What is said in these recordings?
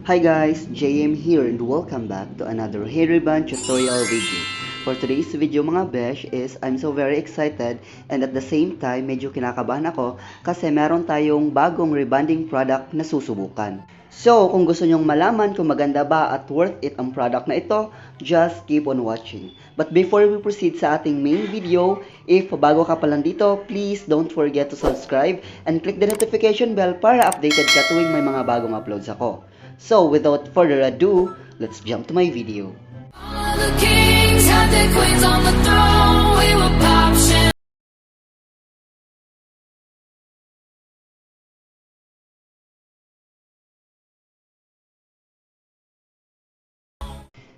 Hi guys, JM here and welcome back to another hair rebond tutorial video. For today's video mga besh is I'm so very excited and at the same time medyo kinakabahan ako kasi meron tayong bagong rebonding product na susubukan. So kung gusto nyong malaman kung maganda ba at worth it ang product na ito, just keep on watching. But before we proceed sa ating main video, if bago ka pa lang dito, please don't forget to subscribe and click the notification bell para updated ka tuwing may mga bagong uploads ako. So, without further ado, let's jump to my video. All the kings had their queens on the throne. We were pop champagne.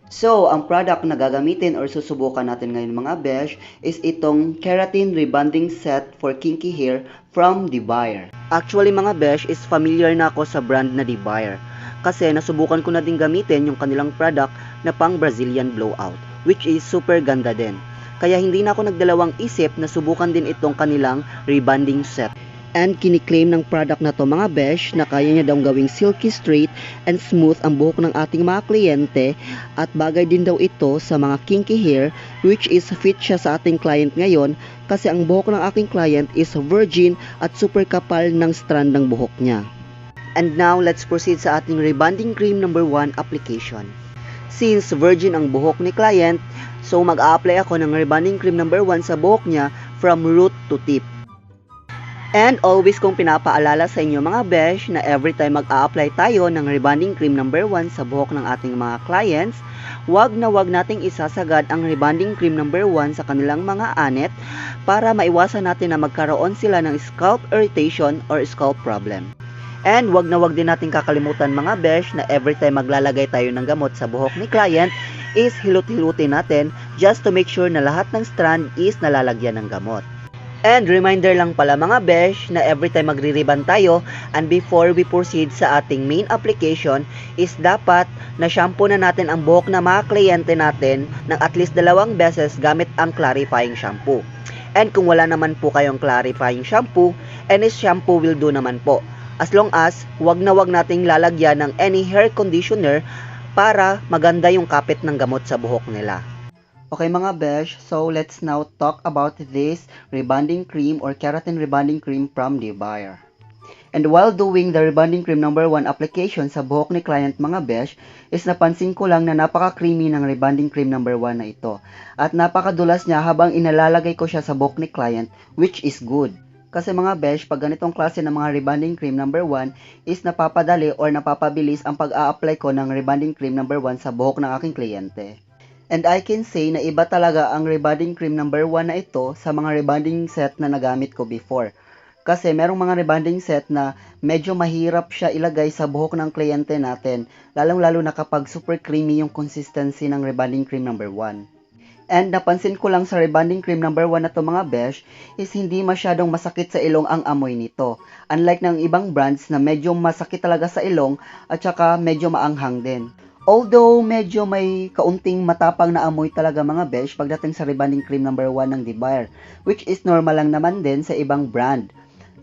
So, ang product na gagamitin or susubukan natin ngayon mga besh is itong Keratin Rebonding Set for Kinky Hair from DIBEIER. Actually mga besh is familiar na ako sa brand na DIBEIER kasi nasubukan ko na din gamitin yung kanilang product na pang Brazilian blowout which is super ganda din. Kaya hindi na ako nagdalawang isip na subukan din itong kanilang rebonding set. And kiniklaim ng product na to mga besh na kaya niya daw gawing silky straight and smooth ang buhok ng ating mga kliyente at bagay din daw ito sa mga kinky hair which is fit siya sa ating client ngayon kasi ang buhok ng aking client is virgin at super kapal ng strand ng buhok niya. And now let's proceed sa ating rebonding cream number 1 application. Since virgin ang buhok ni client, so mag-a-apply ako ng rebonding cream number 1 sa buhok niya from root to tip. And always kong pinapaalala sa inyo mga besh na every time mag-a-apply tayo ng rebonding cream number 1 sa buhok ng ating mga clients, wag nating isasagad ang rebonding cream number 1 sa kanilang mga anet para maiwasan natin na magkaroon sila ng scalp irritation or scalp problem. And wag din natin kakalimutan mga besh na every time maglalagay tayo ng gamot sa buhok ni client is hilot-hilutin natin just to make sure na lahat ng strand is nalalagyan ng gamot. And reminder lang pala mga besh na every time magre-rebond tayo and before we proceed sa ating main application is dapat na shampoo na natin ang buhok na mga kliyente natin ng at least 2 beses gamit ang clarifying shampoo. And kung wala naman po kayong clarifying shampoo, any shampoo will do naman po. As long as wag nating lalagyan ng any hair conditioner para maganda yung kapit ng gamot sa buhok nila. Okay mga besh, so let's now talk about this rebonding cream or keratin rebonding cream from DIBEIER. And while doing the rebonding cream number 1 application sa buhok ni client mga besh, is napansin ko lang na napaka-creamy ng rebonding cream number 1 na ito. At napakadulas niya habang inalalagay ko siya sa buhok ni client, which is good. Kasi mga besh, pag ganitong klase ng mga rebonding cream number 1 is napapadali or napapabilis ang pag-a-apply ko ng rebonding cream number 1 sa buhok ng aking kliyente. And I can say na iba talaga ang rebonding cream number 1 na ito sa mga rebonding set na nagamit ko before. Kasi merong mga rebonding set na medyo mahirap siya ilagay sa buhok ng kliyente natin, lalong-lalo na kapag super creamy yung consistency ng rebonding cream number 1. And napansin ko lang sa rebonding cream number 1 na to mga besh is hindi masyadong masakit sa ilong ang amoy nito. Unlike ng ibang brands na medyo masakit talaga sa ilong at saka medyo maanghang din. Although medyo may kaunting matapang na amoy talaga mga besh pagdating sa rebonding cream number 1 ng DIBEIER, which is normal lang naman din sa ibang brand.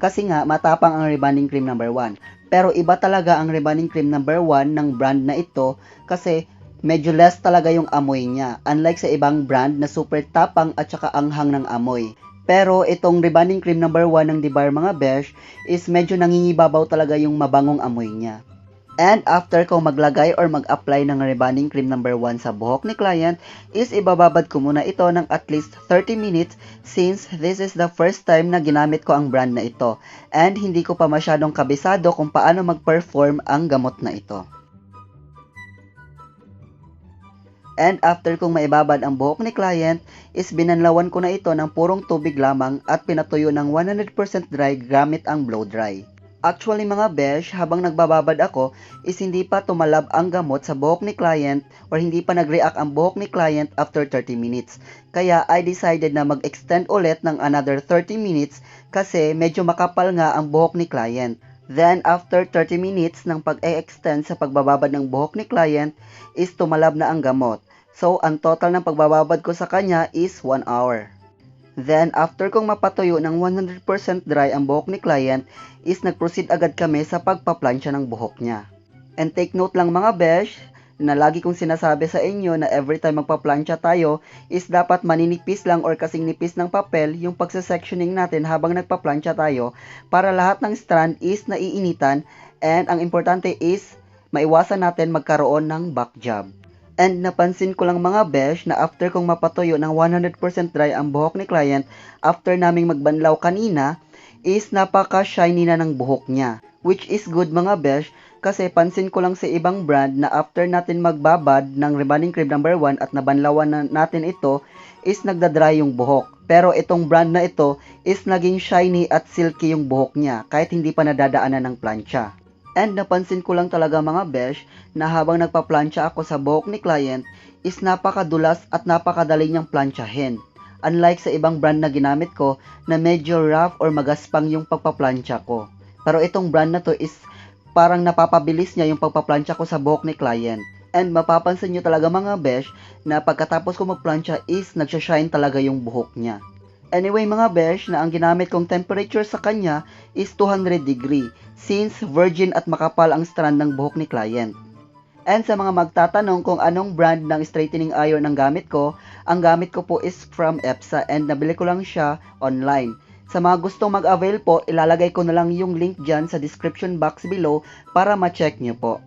Kasi nga matapang ang rebonding cream number 1. Pero iba talaga ang rebonding cream number 1 ng brand na ito kasi medyo less talaga yung amoy niya, unlike sa ibang brand na super tapang at saka anghang ng amoy. Pero itong rebonding cream number 1 ng DIBEIER mga besh is medyo nangingibabaw talaga yung mabangong amoy niya. And after ko maglagay or mag-apply ng rebonding cream number 1 sa buhok ni client is ibababad ko muna ito ng at least 30 minutes since this is the first time na ginamit ko ang brand na ito and hindi ko pa masyadong kabisado kung paano mag-perform ang gamot na ito. And after kong maibabad ang buhok ni client, is binanlawan ko na ito ng purong tubig lamang at pinatuyo ng 100% dry gamit ang blow dry. Actually mga besh, habang nagbababad ako, is hindi pa tumalab ang gamot sa buhok ni client or hindi pa nag-react ang buhok ni client after 30 minutes. Kaya I decided na mag-extend ulit ng another 30 minutes kasi medyo makapal nga ang buhok ni client. Then, after 30 minutes ng pag-e-extend sa pagbababad ng buhok ni client, is tumalab na ang gamot. So, ang total ng pagbababad ko sa kanya is 1 hour. Then, after kong mapatuyo ng 100% dry ang buhok ni client, is nag-proceed agad kami sa pagpaplansya ng buhok niya. And take note lang mga besh, na lagi kong sinasabi sa inyo na every time magpa-plancha tayo is dapat maninipis lang or kasing nipis ng papel yung pagsa-sectioning natin habang nagpa-plancha tayo para lahat ng strand is naiinitan, and ang importante is maiwasan natin magkaroon ng back job. And napansin ko lang mga besh na after kong mapatuyo ng 100% dry ang buhok ni client after naming magbanlaw kanina is napaka-shiny na ng buhok niya. Which is good mga besh, kasi pansin ko lang sa ibang brand na after natin magbabad ng rebonding cream number 1 at nabanlawan na natin ito is nagda-dry yung buhok. Pero itong brand na ito is naging shiny at silky yung buhok niya kahit hindi pa nadadaanan ng plancha. And napansin ko lang talaga mga besh na habang nagpa-plancha ako sa buhok ni client is napakadulas at napakadali niyang planchahin. Unlike sa ibang brand na ginamit ko na medyo rough or magaspang yung pagpa-plancha ko. Pero itong brand na to is parang napapabilis niya yung pagpa-plancha ko sa buhok ni client. And mapapansin nyo talaga mga besh na pagkatapos ko mag-plancha is nagsashine talaga yung buhok niya. Anyway mga besh, na ang ginamit kong temperature sa kanya is 200 degree since virgin at makapal ang strand ng buhok ni client. And sa mga magtatanong kung anong brand ng straightening iron ang gamit ko, ang gamit ko po is from EPSA and nabili ko lang siya online. Sa mga gustong mag-avail po, ilalagay ko na lang yung link dyan sa description box below para ma-check nyo po.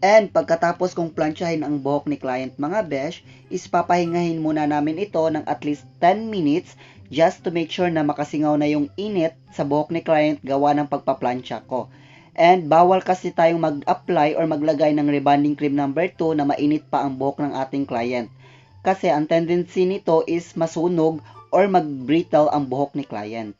And pagkatapos kong planchahin ang buhok ni client mga besh, is papahingahin muna namin ito ng at least 10 minutes just to make sure na makasingaw na yung init sa buhok ni client gawa ng pagpaplansya ko. And bawal kasi tayong mag-apply or maglagay ng rebonding cream number 2 na mainit pa ang buhok ng ating client. Kasi ang tendency nito is masunog or mag-brittle ang buhok ni client.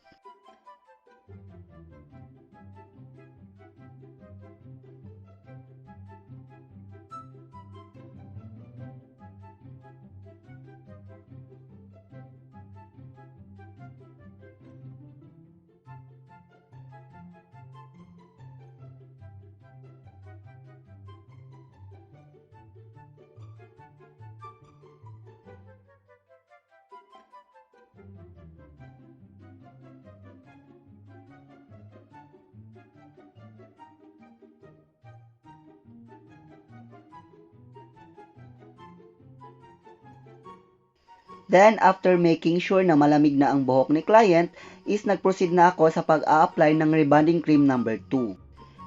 Then, after making sure na malamig na ang buhok ni client, is nag-proceed na ako sa pag-a-apply ng rebonding cream number 2.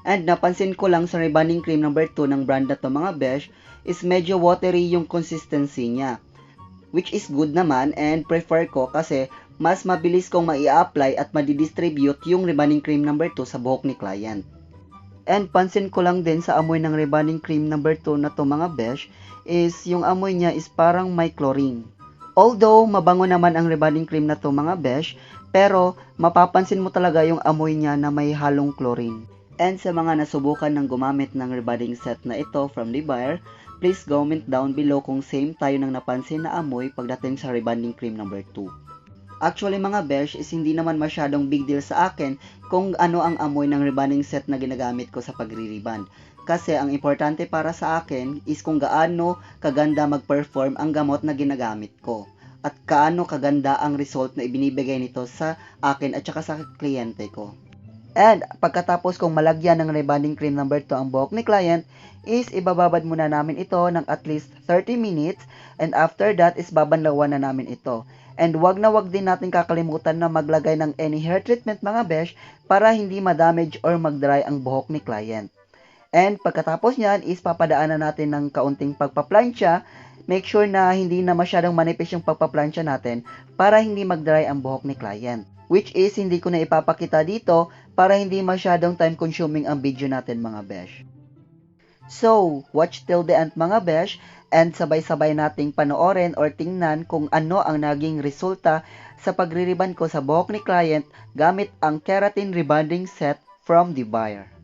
And napansin ko lang sa rebonding cream number 2 ng brand na to mga besh, is medyo watery yung consistency niya. Which is good naman and prefer ko kasi mas mabilis kong mai-apply at madidistribute yung rebonding cream number 2 sa buhok ni client. And pansin ko lang din sa amoy ng rebonding cream number 2 na to mga besh, is yung amoy niya is parang may chlorine. Although, mabango naman ang rebonding cream na to mga besh, pero mapapansin mo talaga yung amoy niya na may halong chlorine. And sa mga nasubukan ng gumamit ng rebonding set na ito from DIBEIER, please comment down below kung same tayo ng napansin na amoy pagdating sa rebonding cream number 2. Actually mga besh, is hindi naman masyadong big deal sa akin kung ano ang amoy ng rebonding set na ginagamit ko sa pagre-rebond. Kasi ang importante para sa akin is kung gaano kaganda mag-perform ang gamot na ginagamit ko. At kaano kaganda ang result na ibinibigay nito sa akin at saka sa kliyente ko. And pagkatapos kong malagyan ng rebonding cream number 2 ang buhok ni client, is ibababad muna namin ito ng at least 30 minutes and after that is babanlawan na namin ito. And wag na wag din natin kakalimutan na maglagay ng any hair treatment mga besh para hindi ma-damage or mag-dry ang buhok ni client. And pagkatapos niyan is papadaanan natin ng kaunting pagpaplansya. Make sure na hindi na masyadong manipis yung pagpaplansya natin para hindi mag-dry ang buhok ni client. Which is hindi ko na ipapakita dito para hindi masyadong time consuming ang video natin mga besh. So, watch till the end mga besh and sabay-sabay nating panoorin or tingnan kung ano ang naging resulta sa pagre-rebond ko sa buhok ni client gamit ang Keratin Rebonding Set from DIBEIER.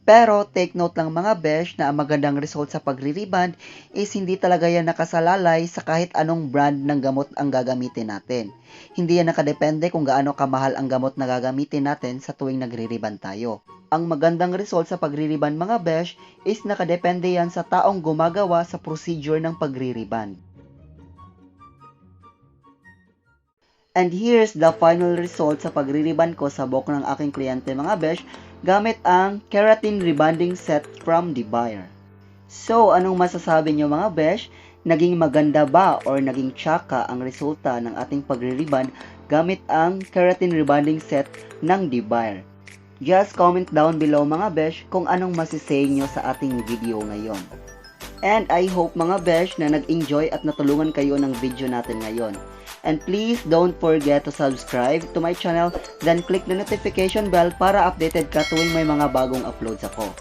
Pero take note lang mga besh na ang magandang result sa pagre-rebond is hindi talaga yan nakasalalay sa kahit anong brand ng gamot ang gagamitin natin. Hindi yan nakadepende kung gaano kamahal ang gamot na gagamitin natin sa tuwing nagre-rebond tayo. Ang magandang result sa pagre-rebond mga besh is nakadepende yan sa taong gumagawa sa procedure ng pagre-rebond. And here's the final result sa pagre-rebond ko sa buhok ng aking kliyente mga besh gamit ang Keratin Rebonding Set from DIBEIER. So, anong masasabi nyo mga besh? Naging maganda ba or naging tsaka ang resulta ng ating pagre-rebond gamit ang Keratin Rebonding Set ng DIBEIER? Just comment down below mga besh kung anong masisay nyo sa ating video ngayon. And I hope mga besh na nag-enjoy at natulungan kayo ng video natin ngayon. And please don't forget to subscribe to my channel, then click the notification bell para updated ka tuwing may mga bagong uploads ako.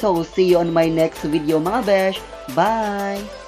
So, see you on my next video mga besh. Bye!